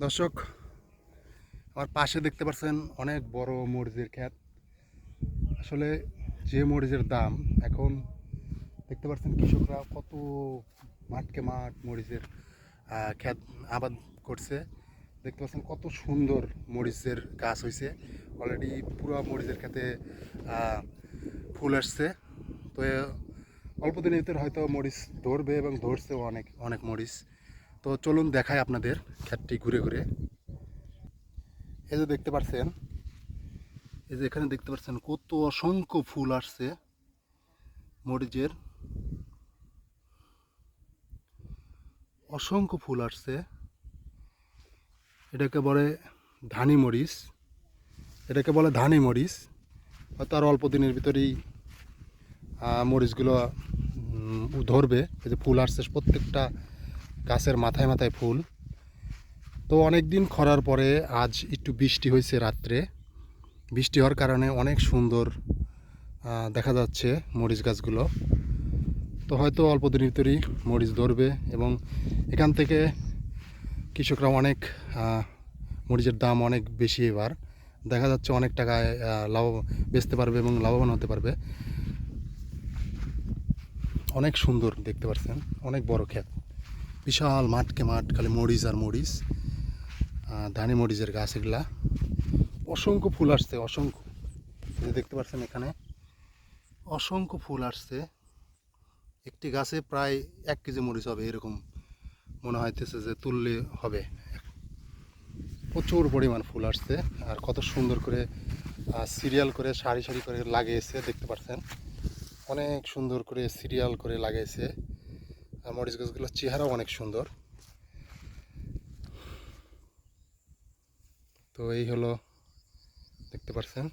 দর্শক, আমার পাশে দেখতে পাচ্ছেন অনেক বড় মরিচের ক্ষেত। আসলে যে মরিচের দাম এখন দেখতে পাচ্ছেন, কৃষকরা কত মাঠকে মাঠ মরিচের ক্ষেত আবাদ করছে। দেখতে পাচ্ছেন কত সুন্দর মরিচের গাছ হয়েছে। অলরেডি পুরো মরিচের ক্ষেতে ফুল আসছে। তো অল্প দিনের ভিতরে হয়তো মরিচ ধরবে এবং ধরছেও অনেক অনেক মরিচ। তো চলুন দেখাই আপনাদের ক্ষেতটি ঘুরে ঘুরে। এই যে দেখতে পাচ্ছেন, এই যে এখানে দেখতে পাচ্ছেন কত অসংখ্য ফুল আসছে মরিচের, অসংখ্য ফুল আসছে। এটাকে বলে ধানি মরিচ, এটাকে বলে ধানি মরিচ। হয়তো আর অল্প দিনের ভিতরেই মরিচগুলো ধরবে। এই যে ফুল আসছে প্রত্যেকটা গাছের মাথায় মাথায় ফুল। তো অনেক দিন খরার পরে আজ একটু বৃষ্টি হয়েছে রাত্রে। বৃষ্টি হওয়ার কারণে অনেক সুন্দর দেখা যাচ্ছে মরিচ গাছগুলো। তো হয়তো অল্প দিনের ভিতরেই মরিচ ধরবে এবং এখান থেকে কৃষকরা অনেক মরিচের দাম অনেক বেশি। এবার দেখা যাচ্ছে অনেক টাকায় লাভ বেচতে পারবে এবং লাভবান হতে পারবে। অনেক সুন্দর দেখতে পাচ্ছেন, অনেক বড় ক্ষেত, বিশাল মাঠকে মাঠ, খালি মরিচ আর মরিচ, ধানি মরিচের গাছ এগুলা। অসংখ্য ফুল আসছে, অসংখ্য। দেখতে পাচ্ছেন এখানে অসংখ্য ফুল আসছে। একটি গাছে প্রায় 1 কেজি মরিচ হবে এরকম মনে হইতেছে, যে তুললে হবে। প্রচুর পরিমাণ ফুল আসছে। আর কত সুন্দর করে সিরিয়াল করে সারি সারি করে লাগিয়েছে দেখতে পাচ্ছেন। অনেক সুন্দর করে সিরিয়াল করে লাগিয়েছে। আর মরিচ গাছগুলোর চেহারাও অনেক সুন্দর। তো এই হলো, দেখতে পাচ্ছেন।